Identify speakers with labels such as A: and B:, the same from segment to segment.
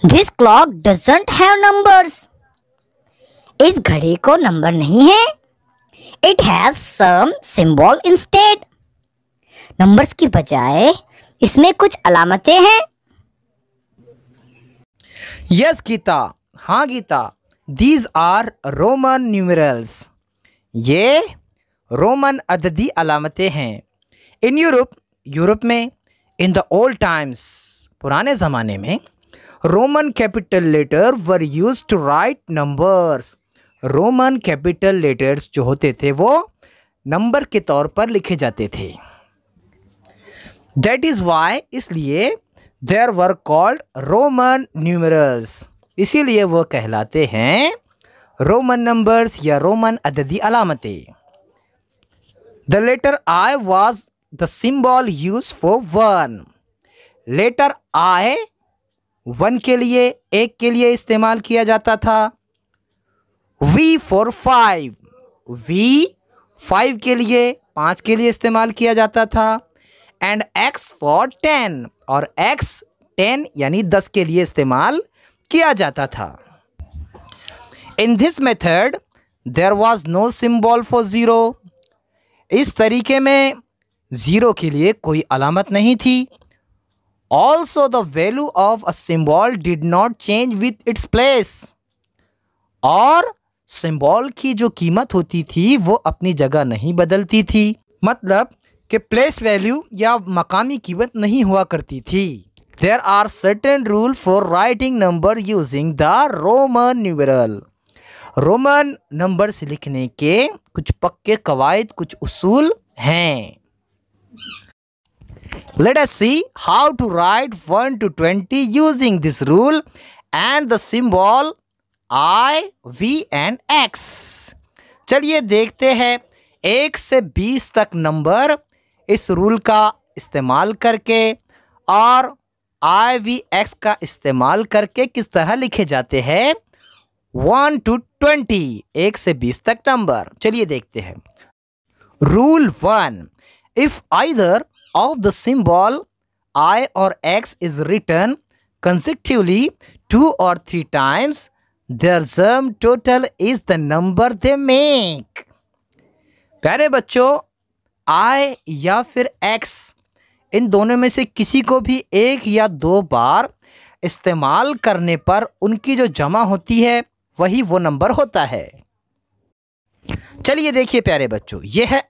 A: This clock doesn't have numbers. इस घड़ी को नंबर नहीं है. It has some symbol instead. Numbers की बजाय इसमें कुछ अलामतें हैं.
B: Yes, गीता. हाँ Gita. These are Roman numerals. ये रोमन अददी अलामतें हैं. In Europe, यूरोप में, in the old times, पुराने ज़माने में, Roman capital letter were used to write numbers. Roman capital letters जो होते थे वो नंबर के तौर पर लिखे जाते थे. That is why, इसलिए there were called Roman numerals. इसीलिए वो कहलाते हैं रोमन नंबर्स या रोमन अददी अलामतें. The letter I was the symbol used for one. Letter I 1 के लिए, एक के लिए इस्तेमाल किया जाता था. V for 5. V 5 के लिए, 5 के लिए इस्तेमाल किया जाता था. And X for 10. और X 10 यानी 10 के लिए इस्तेमाल किया जाता था. In this method, there was no symbol for zero. इस तरीके में ज़ीरो के लिए कोई अलामत नहीं थी. Also, the value of a symbol did not change with its place. और सिंबल की जो कीमत होती थी वो अपनी जगह नहीं बदलती थी. मतलब कि प्लेस वैल्यू या मकामी कीमत नहीं हुआ करती थी. There are certain rules for writing number using the Roman numeral. Roman number से लिखने के कुछ पक्के कवायद, कुछ उसूल हैं. Let us see how to write 1 to 20 using this rule and the symbol I, V and X. चलिए देखते हैं 1 से 20 तक नंबर इस रूल का इस्तेमाल करके और I, V, X का इस्तेमाल करके किस तरह लिखे जाते हैं 1 to 20, 1 से 20 तक नंबर. चलिए देखते हैं. Rule 1. If either of the symbol I or X is written consecutively 2 or 3 times, their sum total is the number they make. प्यारे बच्चों, I या फिर X इन दोनों में से किसी को भी 1 या 2 बार इस्तेमाल करने पर उनकी जो जमा होती है वही वो नंबर होता है. चलिए देखिए प्यारे बच्चों, ये है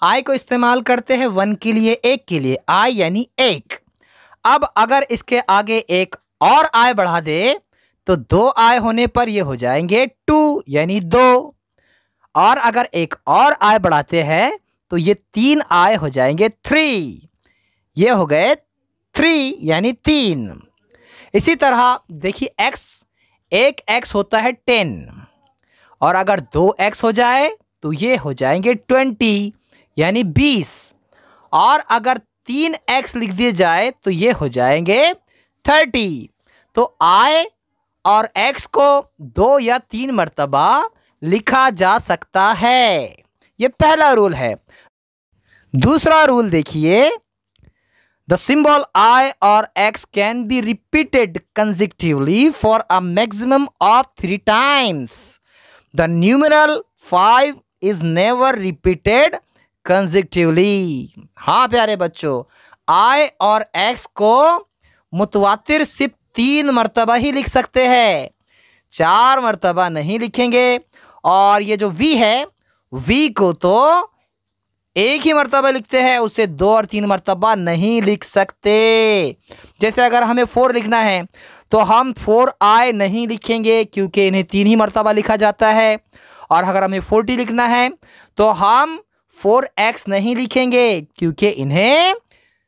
B: I को इस्तेमाल करते हैं 1 के लिए, 1 के लिए, I यानी 1. अब अगर इसके आगे एक और I बढ़ा दे तो 2 I होने पर ये हो जाएंगे 2 यानी 2. और अगर एक और I बढ़ाते हैं तो ये 3 I हो जाएंगे 3. ये हो गए 3 यानी 3. इसी तरह देखिए एक X होता है 10 और अगर 2 X हो जाए तो ये हो जाएंगे 20 यानी 20. और अगर 3 X लिख दिए जाए तो ये हो जाएंगे 30. तो I और X को 2 या 3 मर्तबा लिखा जा सकता है. ये पहला रूल है. दूसरा रूल देखिए. The symbol I or X can be repeated consecutively for a maximum of 3 times. The numeral 5 is never repeated consecutively. हाँ प्यारे बच्चों, I और X को मुतवातिर सिर्फ 3 मर्तबा ही लिख सकते हैं, 4 मर्तबा नहीं लिखेंगे. और ये जो V है, V को तो एक ही मर्तबा लिखते हैं, उसे 2 और 3 मर्तबा नहीं लिख सकते. जैसे अगर हमें 4 लिखना है तो हम 4I नहीं लिखेंगे क्योंकि इन्हें 3 ही मर्तबा लिखा जाता है. और अगर हमें 40 लिखना है तो हम 4X नहीं लिखेंगे क्योंकि इन्हें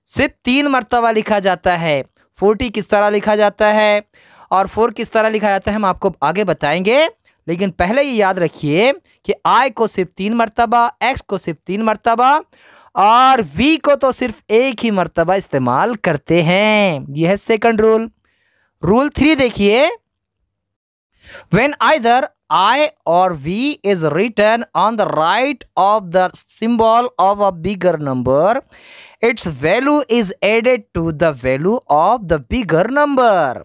B: सिर्फ 3 मर्तबा लिखा जाता है. 40 किस तरह लिखा जाता है और 4 किस तरह लिखा जाता है हम आपको आगे बताएंगे. लेकिन पहले ये याद रखिए कि I को सिर्फ 3 मर्तबा, X को सिर्फ 3 मर्तबा और V को तो सिर्फ एक ही मर्तबा इस्तेमाल करते हैं. यह है सेकंड रूल. रूल 3 देखिए. When either I or V is written on the right of the symbol of a bigger number, its value is added to the value of the bigger number.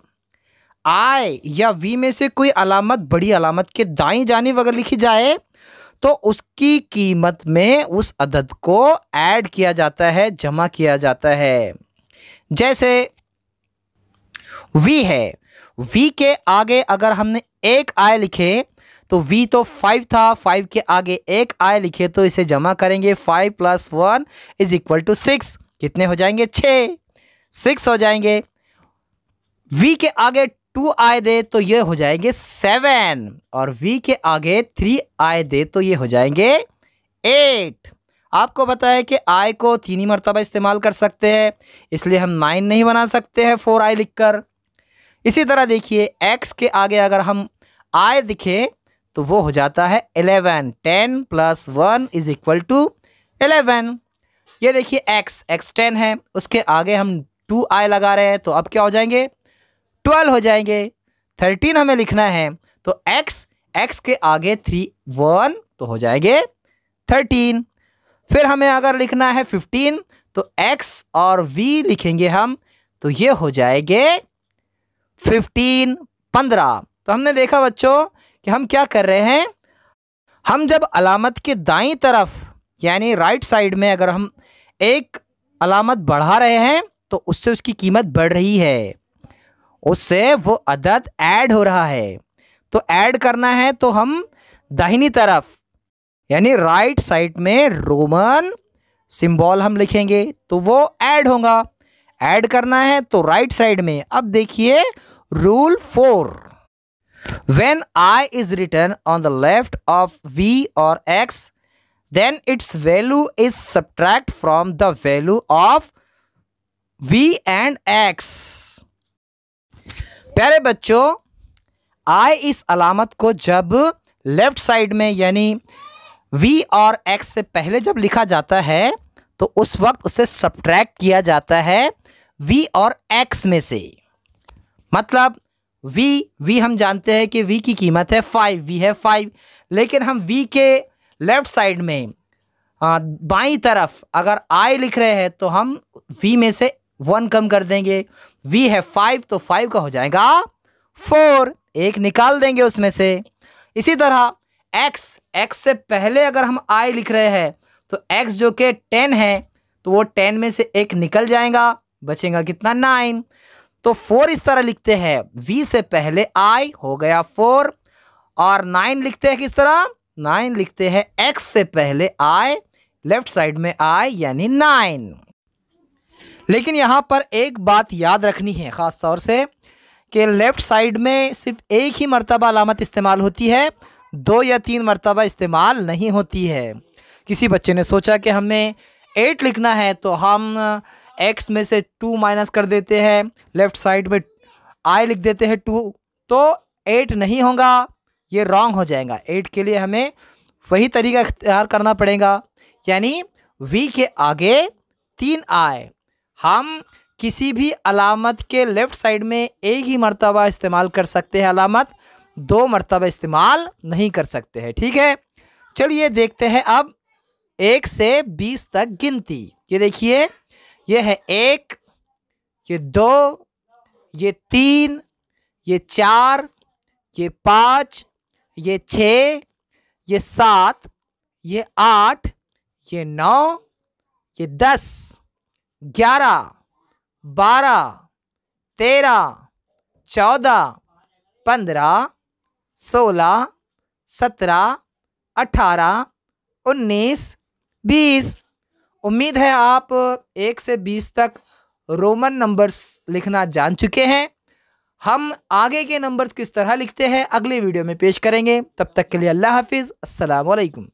B: आई या we में से कोई अलामत बड़ी अलामत के दाईं जानिब अगर लिखी जाए तो उसकी कीमत में उस अदद को ऐड किया जाता है, जमा किया जाता है। जैसे वी है, वी के आगे अगर हमने एक आई लिखे तो वी तो 5 था, 5 के आगे एक आई लिखे तो इसे जमा करेंगे 5 + 1 = 6। कितने हो जाएंगे? 6 हो जाएंगे। वी के आगे 2 आई दे तो ये हो जाएंगे 7 और वी के आगे 3 आई दे तो ये हो जाएंगे 8। आपको पता है कि आई को 3 ही मरतबा इस्तेमाल कर सकते हैं, इसलिए हम 9 नहीं बना सकते हैं 4 आई लिखकर। इसी तरह देखिए एक्स के आगे अगर हम आई लिखे तो वो हो जाता है 11। 10 + 1 = 11। ये देखिए एक्स 10 है, उसके आगे हम 2 आई लगा रहे हैं तो अब क्या हो जाएंगे? 12 हो जाएंगे। 13 हमें लिखना है तो एक्स के आगे 3 1 तो हो जाएंगे 13। फिर हमें अगर लिखना है 15 तो एक्स और वी लिखेंगे हम तो ये हो जाएंगे 15 15। तो हमने देखा बच्चों कि हम क्या कर रहे हैं, हम जब अलामत के दाईं तरफ यानी राइट साइड में अगर हम एक अलामत बढ़ा रहे हैं तो उससे उसकी कीमत बढ़ रही है, उससे वो अदद ऐड हो रहा है। तो ऐड करना है तो हम दाहिनी तरफ यानी राइट साइड में रोमन सिंबल हम लिखेंगे तो वो ऐड होगा। ऐड करना है तो राइट साइड में। अब देखिए rule 4, when I is written on the left of V or X, then its value is subtract from the value of V and X। प्यारे बच्चों, I इस अलामत को जब लेफ्ट साइड में यानी V और X से पहले जब लिखा जाता है तो उस वक्त उसे सब्ट्रैक्ट किया जाता है V और X में से। मतलब V हम जानते हैं कि V की कीमत है 5, V है 5, लेकिन हम V के लेफ्ट साइड में बाईं तरफ अगर I लिख रहे हैं तो हम V में से 1 कम कर देंगे। V है 5 तो 5 का हो जाएगा 4, एक निकाल देंगे उसमें से। इसी तरह X से पहले अगर हम I लिख रहे हैं तो X जो कि 10 है तो वो 10 में से एक निकल जाएगा, बचेगा कितना? 9। तो 4 इस तरह लिखते हैं, V से पहले I हो गया 4 और 9 लिखते हैं किस तरह? 9 लिखते हैं X से पहले I, लेफ्ट साइड में I यानी 9। लेकिन यहाँ पर एक बात याद रखनी है ख़ास तौर से कि लेफ्ट साइड में सिर्फ एक ही मर्तबा अलामत इस्तेमाल होती है, 2 या 3 मर्तबा इस्तेमाल नहीं होती है। किसी बच्चे ने सोचा कि हमें 8 लिखना है तो हम X में से 2 माइनस कर देते हैं, लेफ्ट साइड में I लिख देते हैं 2, तो 8 नहीं होगा, ये रॉन्ग हो जाएगा। 8 के लिए हमें वही तरीका इख्तियार करना पड़ेगा, यानी V के आगे 3 I। हम किसी भी अलामत के लेफ़्ट साइड में एक ही मर्तबा इस्तेमाल कर सकते हैं अलामत, 2 मर्तबा इस्तेमाल नहीं कर सकते हैं। ठीक है, चलिए देखते हैं अब 1 से 20 तक गिनती। ये देखिए, ये है 1, ये 2, ये 3, ये 4, ये 5, ये 6, ये 7, ये 8, ये 9, ये 10, 11, 12, 13, 14, 15, 16, 17, 18, 19, 20। उम्मीद है आप 1 से 20 तक रोमन नंबर्स लिखना जान चुके हैं। हम आगे के नंबर्स किस तरह लिखते हैं अगले वीडियो में पेश करेंगे। तब तक के लिए अल्लाह हाफिज़, अस्सलाम वालेकुम।